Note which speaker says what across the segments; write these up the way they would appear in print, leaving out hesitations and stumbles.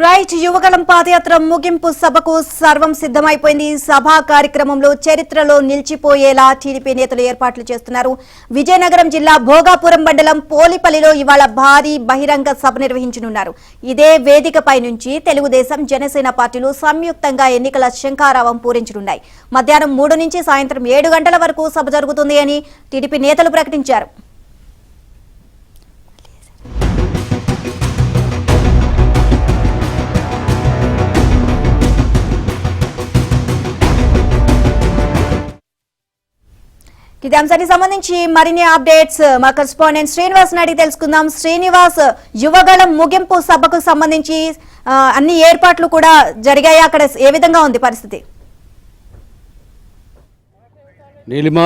Speaker 1: Right Yuvagalam పాదయాత్ర ముగింపు సభకు సర్వం సిద్ధమైపోయింది. సభా కార్యక్రమంలో చరిత్రలో నిలిచిపోయేలా టీడీపీ నేతలు ఏర్పాట్లు చేస్తున్నారు. విజయనగరం జిల్లా భోగాపురం మండలం పోలిపల్లిలో ఇవాళ భారీ బహిరంగ సభ నిర్వహించనున్నారు. ఇదే వేదికపై నుంచి తెలుగుదేశం జనసేన పార్టీలు సంయుక్తంగా ఎన్నికల శంఖారావం పూరించనున్నాయి. మధ్యాహ్నం 3 నుంచి సాయంత్రం 7 గంటల వరకు సభ జరుగుతుంది అని టీడీపీ నేతలు ప్రకటించారు. ఇదే అంశానికి సంబంధించి మరిన్ని అప్డేట్స్ మా కరెస్పాండెంట్ శ్రీనివాస్ అడిగి తెలుసుకుందాం. శ్రీనివాస్, యువగళం ముగింపు సభకు సంబంధించి అన్ని ఏర్పాట్లు కూడా జరిగాయి. అక్కడ ఏ విధంగా ఉంది పరిస్థితి?
Speaker 2: నీలిమ,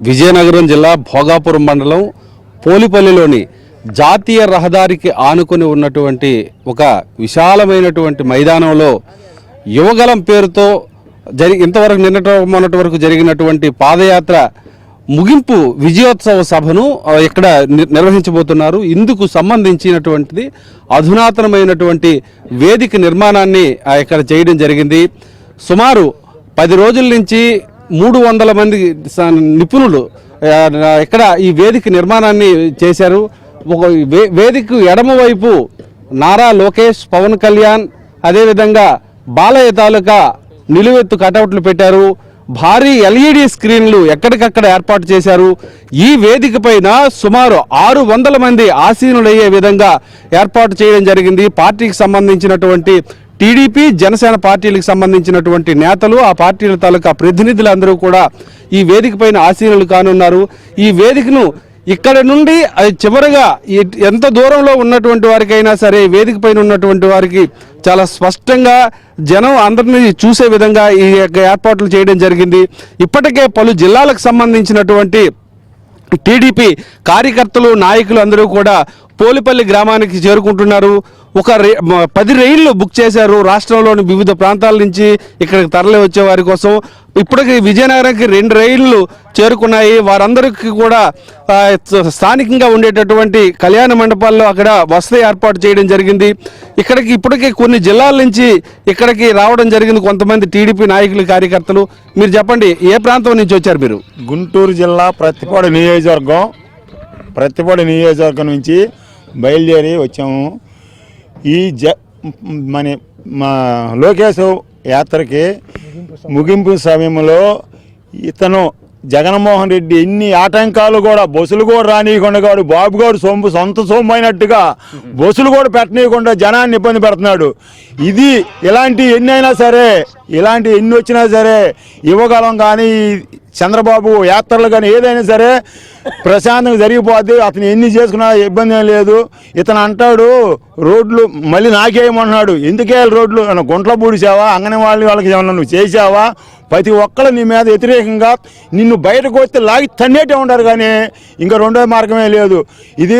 Speaker 2: విజయనగరం జిల్లా భోగాపురం మండలం పోలిపల్లిలోని జాతీయ రహదారికి ఆనుకొని ఉన్నటువంటి ఒక విశాలమైనటువంటి మైదానంలో యువగళం పేరుతో ఇంతవరకు మొన్నటి వరకు జరిగినటువంటి పాదయాత్ర ముగింపు విజయోత్సవ సభను ఇక్కడ నిర్వహించబోతున్నారు. ఇందుకు సంబంధించినటువంటిది అధునాతనమైనటువంటి వేదిక నిర్మాణాన్ని ఇక్కడ చేయడం జరిగింది. సుమారు 10 రోజుల నుంచి 300 మంది నిపుణులు ఇక్కడ ఈ వేదిక నిర్మాణాన్ని చేశారు. ఒక వేదిక ఎడమవైపు నారా లోకేష్, పవన్ కళ్యాణ్, అదేవిధంగా బాలయ్య తాలూకా నిలువెత్తు కటౌట్లు పెట్టారు. భారీ ఎల్ఈడి స్క్రీన్లు ఎక్కడికక్కడ ఏర్పాటు చేశారు. ఈ వేదిక పైన సుమారు 600 మంది ఆసీనులయ్యే విధంగా ఏర్పాటు చేయడం జరిగింది. పార్టీకి సంబంధించినటువంటి టీడీపీ, జనసేన పార్టీలకు సంబంధించినటువంటి నేతలు, ఆ పార్టీల తాలూకా ప్రతినిధులందరూ కూడా ఈ వేదిక పైన ఆసీనులు కానున్నారు. ఈ వేదికను ఇక్కడ నుండి చివరిగా ఎంత దూరంలో ఉన్నటువంటి వారికైనా సరే వేదిక పైన ఉన్నటువంటి వారికి చాలా స్పష్టంగా జనం అందరినీ చూసే విధంగా ఈ ఏర్పాట్లు చేయడం జరిగింది. ఇప్పటికే పలు జిల్లాలకు సంబంధించినటువంటి టీడీపీ కార్యకర్తలు, నాయకులు అందరూ కూడా పోలిపల్లి గ్రామానికి చేరుకుంటున్నారు. ఒక 10 రైళ్లు బుక్ చేశారు రాష్ట్రంలోని వివిధ ప్రాంతాల నుంచి ఇక్కడికి తరలి వచ్చే వారి కోసం. ఇప్పటికి విజయనగరంకి 2 రైళ్లు చేరుకున్నాయి. వారందరికీ కూడా స్థానికంగా ఉండేటటువంటి కళ్యాణ మండపాల్లో అక్కడ వసతి ఏర్పాటు చేయడం జరిగింది. ఇక్కడికి ఇప్పటికే కొన్ని జిల్లాల నుంచి ఇక్కడికి రావడం జరిగింది కొంతమంది టీడీపీ నాయకులు, కార్యకర్తలు. మీరు చెప్పండి, ఏ ప్రాంతం నుంచి వచ్చారు మీరు?
Speaker 3: గుంటూరు జిల్లా ప్రత్తిపాడు నియోజకవర్గం నుంచి బయలుదేరి వచ్చాము. ఈ మా లోకేష్ యాత్రకి ముగింపు సమయంలో ఇతను జగన్మోహన్ రెడ్డి ఎన్ని ఆటంకాలు కూడా, బస్సులు కూడా రానియకుండా, బాబు గారు సొంత సొమ్ము అయినట్టుగా బస్సులు కూడా పెట్టనీయకుండా జనాన్ని ఇబ్బంది పెడుతున్నాడు. ఇలాంటి ఎన్ని వచ్చినా సరే యువగలం కానీ చంద్రబాబు యాత్రలు కానీ ఏదైనా సరే ప్రశాంతంగా జరిగిపోద్ది. అతను ఎన్ని చేసుకున్నా ఇబ్బంది ఏం లేదు. ఇతను అంటాడు రోడ్లు మళ్ళీ నాకేయమన్నాడు. ఎందుకేయాలి రోడ్లు? గుంట్ల పూడిసావా? అంగన్వాడీ వాళ్ళకి ఏమన్నా నువ్వు చేసావా? ప్రతి ఒక్కరు నీ మీద వ్యతిరేకంగా నిన్ను బయటకు వస్తే లాగి తన్నేటే ఉంటారు, కానీ ఇంకా రెండో మార్గమే లేదు. ఇది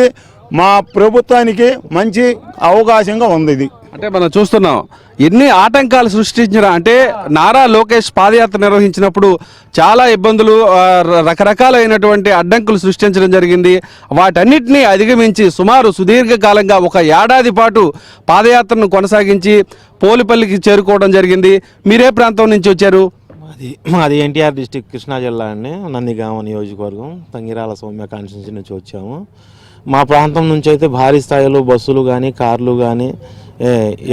Speaker 3: మా ప్రభుత్వానికి మంచి అవకాశంగా ఉంది. ఇది
Speaker 2: అంటే మనం చూస్తున్నాం ఎన్ని ఆటంకాలు సృష్టించిన, అంటే నారా లోకేష్ పాదయాత్ర నిర్వహించినప్పుడు చాలా ఇబ్బందులు, రకరకాలైనటువంటి అడ్డంకులు సృష్టించడం జరిగింది. వాటన్నిటినీ అధిగమించి సుమారు సుదీర్ఘకాలంగా 1 ఏడాది పాటు పాదయాత్రను కొనసాగించి పోలిపల్లికి చేరుకోవడం జరిగింది. మీరే ప్రాంతం నుంచి వచ్చారు?
Speaker 4: మాది ఎన్టీఆర్ డిస్టిక్, కృష్ణా జిల్లా అండి. నందిగామ నియోజకవర్గం, తంగిరాల సౌమ్య కాన్స్టిట్యున్సీ నుంచి వచ్చాము. మా ప్రాంతం నుంచి అయితే భారీ స్థాయిలో బస్సులు కానీ, కార్లు కానీ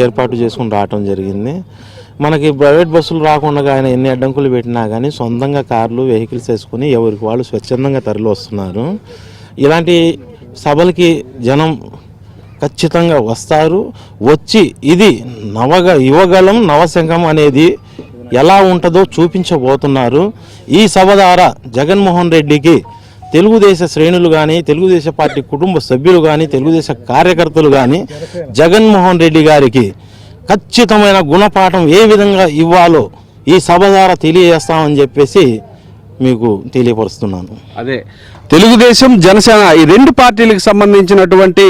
Speaker 4: ఏర్పాటు చేసుకుని రావటం జరిగింది. మనకి ప్రైవేట్ బస్సులు రాకుండా ఆయన ఎన్ని అడ్డంకులు పెట్టినా కానీ సొంతంగా కార్లు, వెహికల్స్ వేసుకుని ఎవరికి వాళ్ళు స్వచ్ఛందంగా తరలి వస్తున్నారు. ఇలాంటి సభలకి జనం ఖచ్చితంగా వస్తారు. వచ్చి ఇది యువగళం నవశంఖం అనేది ఎలా ఉంటుందో చూపించబోతున్నారు. ఈ సభ ద్వారా జగన్మోహన్ రెడ్డికి తెలుగుదేశ శ్రేణులు కానీ, తెలుగుదేశ పార్టీ కుటుంబ సభ్యులు కానీ, తెలుగుదేశ కార్యకర్తలు కానీ జగన్మోహన్ రెడ్డి గారికి ఖచ్చితమైన గుణపాఠం ఏ విధంగా ఇవ్వాలో ఈ సభ ద్వారా తెలియజేస్తామని చెప్పేసి మీకు తెలియపరుస్తున్నాను.
Speaker 2: అదే తెలుగుదేశం, జనసేన ఈ 2 పార్టీలకు సంబంధించినటువంటి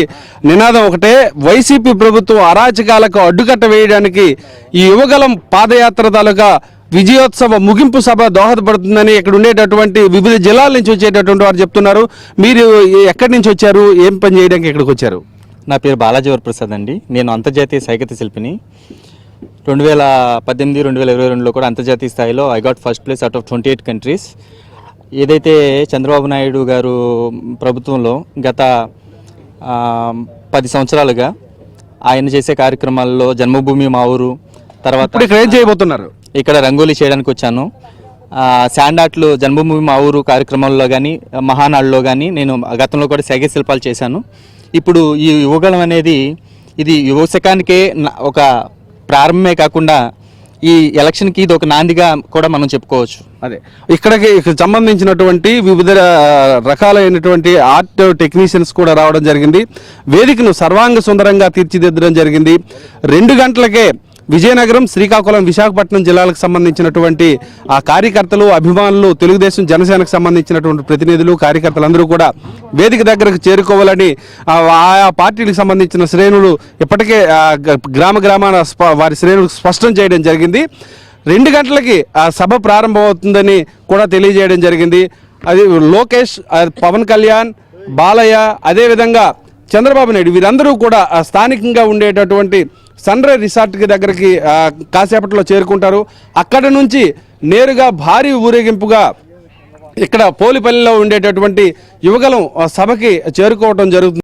Speaker 2: నినాదం ఒకటే. వైసీపీ ప్రభుత్వం అరాచకాలకు అడ్డుకట్ట వేయడానికి ఈ యువగళం పాదయాత్ర తాలూకా విజయోత్సవ ముగింపు సభ దోహదపడుతుందని ఇక్కడ ఉండేటటువంటి వివిధ జిల్లాల నుంచి వచ్చేటటువంటి వారు చెప్తున్నారు. మీరు ఎక్కడి నుంచి వచ్చారు? ఏం పని చేయడానికి ఇక్కడికి వచ్చారు?
Speaker 5: నా పేరు బాలాజీ వరప్రసాద్ అండి. నేను అంతర్జాతీయ సైకత శిల్పిని. 2018-2022లో కూడా అంతర్జాతీయ స్థాయిలో I got first place out of 28 countries. ఏదైతే చంద్రబాబు నాయుడు గారు ప్రభుత్వంలో గత 10 సంవత్సరాలుగా ఆయన చేసే కార్యక్రమాల్లో జన్మభూమి మా ఊరు, తర్వాత
Speaker 2: ఇప్పుడు ఇక్కడ ఏం చేయబోతున్నారు?
Speaker 5: ఇక్కడ రంగోలీ చేయడానికి వచ్చాను. శాండ్ ఆర్ట్లు జన్మభూమి మా ఊరు కార్యక్రమాల్లో కానీ మహానాడులో కానీ నేను గతంలో కూడా సైగ శిల్పాలు చేశాను. ఇప్పుడు ఈ యువగలం అనేది ఇది యువశకానికే ఒక ప్రారంభమే కాకుండా ఈ ఎలక్షన్కి ఇది ఒక నాందిగా కూడా మనం చెప్పుకోవచ్చు.
Speaker 2: అదే ఇక్కడికి సంబంధించినటువంటి వివిధ రకాలైనటువంటి ఆర్ట్ టెక్నీషియన్స్ కూడా రావడం జరిగింది. వేదికను సర్వాంగ సుందరంగా తీర్చిదిద్దడం జరిగింది. 2 గంటలకే విజయనగరం, శ్రీకాకుళం, విశాఖపట్నం జిల్లాలకు సంబంధించినటువంటి ఆ కార్యకర్తలు, అభిమానులు, తెలుగుదేశం, జనసేనకు సంబంధించినటువంటి ప్రతినిధులు, కార్యకర్తలందరూ కూడా వేదిక దగ్గరకు చేరుకోవాలని ఆయా పార్టీలకు సంబంధించిన శ్రేణులు ఇప్పటికే గ్రామాన వారి శ్రేణులు స్పష్టం చేయడం జరిగింది. 2 గంటలకి ఆ సభ ప్రారంభమవుతుందని కూడా తెలియజేయడం జరిగింది. అది లోకేష్, పవన్ కళ్యాణ్, బాలయ్య, అదేవిధంగా చంద్రబాబు నాయుడు వీరందరూ కూడా స్థానికంగా ఉండేటటువంటి సన్ రైజ్ రిసార్ట్కి దగ్గరికి కాసేపట్లో చేరుకుంటారు. అక్కడ నుంచి నేరుగా భారీ ఊరేగింపుగా ఇక్కడ పోలిపల్లిలో ఉండేటటువంటి యువగలం సభకి చేరుకోవడం జరుగుతుంది.